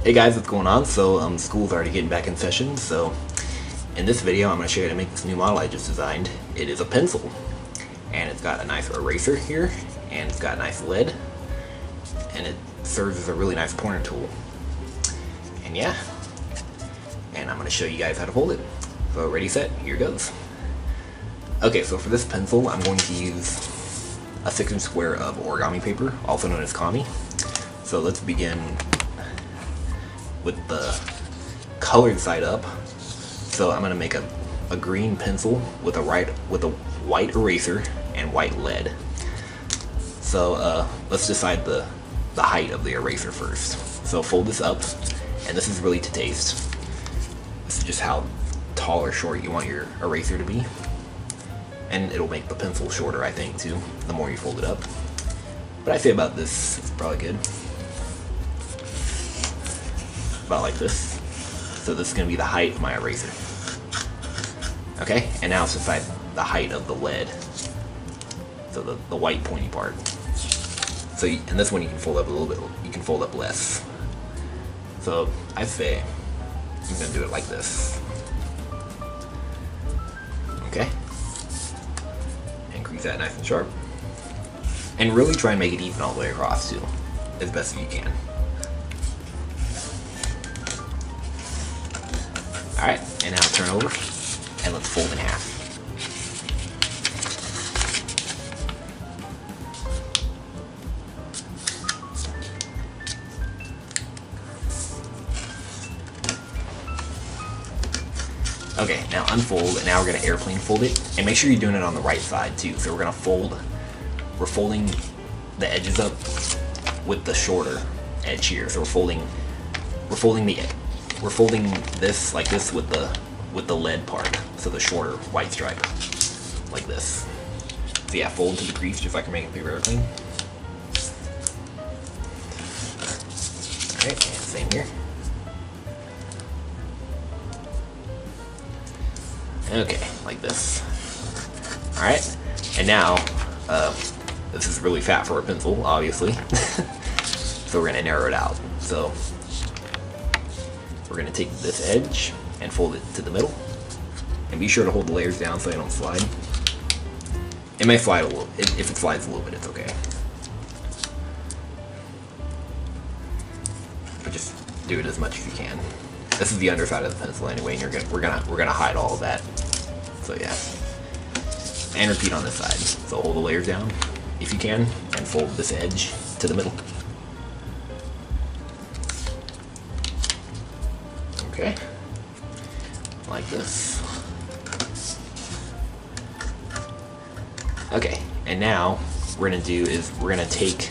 Hey guys, what's going on? So school's already getting back in session, so in this video I'm going to show you how to make this new model I just designed. It is a pencil, and it's got a nice eraser here, and it's got a nice lead, and it serves as a really nice pointer tool. And yeah, and I'm going to show you guys how to hold it. So ready, set, here goes. Okay, so for this pencil I'm going to use a 6-inch square of origami paper, also known as kami. So let's begin with the colored side up. So I'm gonna make a green pencil with a white eraser and white lead. So let's decide the height of the eraser first. So fold this up, and this is really to taste. This is just how tall or short you want your eraser to be. And it'll make the pencil shorter, I think, too, the more you fold it up. But I say about this, it's probably good. About like this. So this is going to be the height of my eraser. Okay, and now let's decide the height of the lead. So the white pointy part. So and this one you can fold up a little bit, you can fold up less. So I'd say I'm going to do it like this. Okay. Increase that nice and sharp. And really try and make it even all the way across too, as best as you can. Alright, and now turn over, and let's fold in half. Okay, now unfold, and now we're going to airplane fold it, and make sure you're doing it on the right side too. So we're folding the edges up with the shorter edge here. So we're folding this like this with the lead part, so the shorter white stripe, like this. So yeah, fold to the crease just like you're making a paper airplane. Alright, and same here. Okay, like this. Alright, and now, this is really fat for a pencil, obviously. So we're going to narrow it out. So we're going to take this edge and fold it to the middle. And be sure to hold the layers down so they don't slide. It may slide a little. If it slides a little bit, it's okay. But just do it as much as you can. This is the underside of the pencil anyway, and we're gonna hide all of that. So yeah. And repeat on this side. So hold the layers down if you can, and fold this edge to the middle. Okay, like this. Okay, and now we're gonna take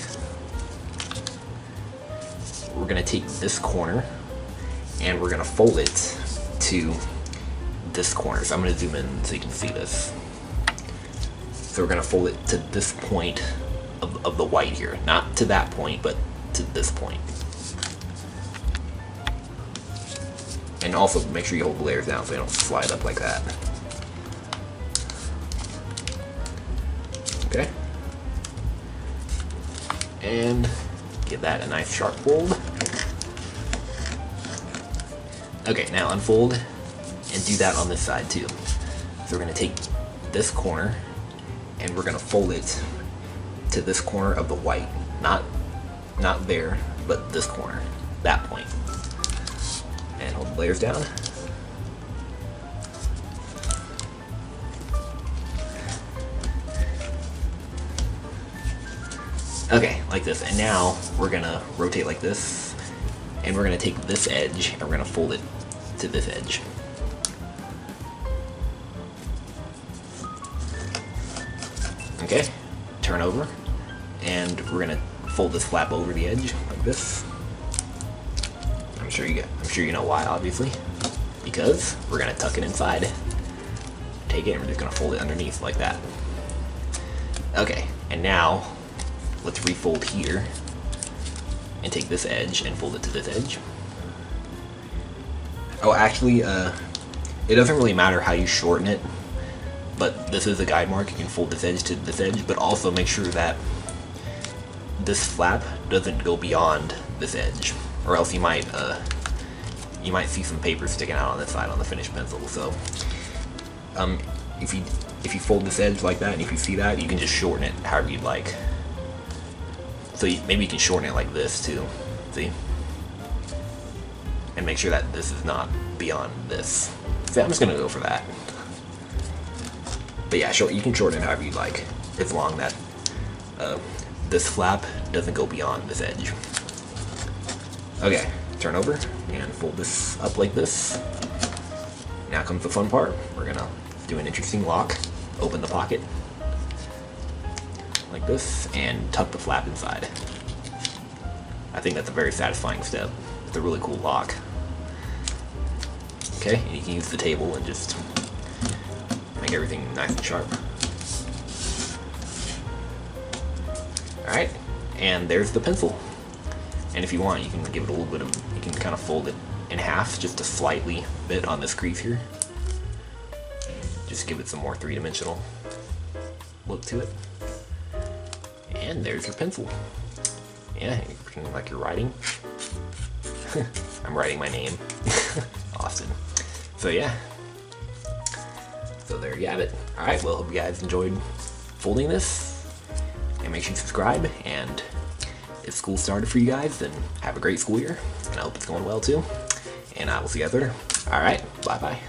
this corner and we're gonna fold it to this corner. So I'm gonna zoom in so you can see this. So we're gonna fold it to this point of the white here, not to that point, but to this point. And also make sure you hold the layers down so they don't slide up like that. Okay. And give that a nice sharp fold. Okay, now unfold and do that on this side too. So we're going to take this corner and we're going to fold it to this corner of the white. Not there, but this corner, that point. And hold the layers down. Okay, like this. And now we're gonna rotate like this, and we're gonna take this edge and we're gonna fold it to this edge. Okay, turn over, and we're gonna fold this flap over the edge like this. I'm sure you know why, obviously, because we're gonna tuck it inside. Take it and we're just gonna fold it underneath like that. Okay, and now let's refold here and take this edge and fold it to this edge. Oh, actually, it doesn't really matter how you shorten it, but this is a guide mark. You can fold this edge to this edge, but also make sure that this flap doesn't go beyond this edge. or else you might see some paper sticking out on this side on the finished pencil. So if you fold this edge like that, and if you see that, you can just shorten it however you'd like. So maybe you can shorten it like this too, see? And make sure that this is not beyond this. See, I'm just gonna go for that. But yeah, you can shorten it however you'd like, as long that this flap doesn't go beyond this edge. Okay, turn over and fold this up like this. Now comes the fun part. We're gonna do an interesting lock. Open the pocket like this and tuck the flap inside. I think that's a very satisfying step. It's a really cool lock. Okay, and you can use the table and just make everything nice and sharp. Alright, and there's the pencil. And if you want, you can give it a little bit of, you can kind of fold it in half, just a slightly bit on this crease here. Just give it some more three-dimensional look to it. And there's your pencil. Yeah, you're pretending like you're writing. I'm writing my name, Austin. So yeah. So there you have it. Alright, well, hope you guys enjoyed folding this. And make sure you subscribe, and if school started for you guys, then have a great school year, and I hope it's going well too. And I will see you guys later. Alright, bye-bye.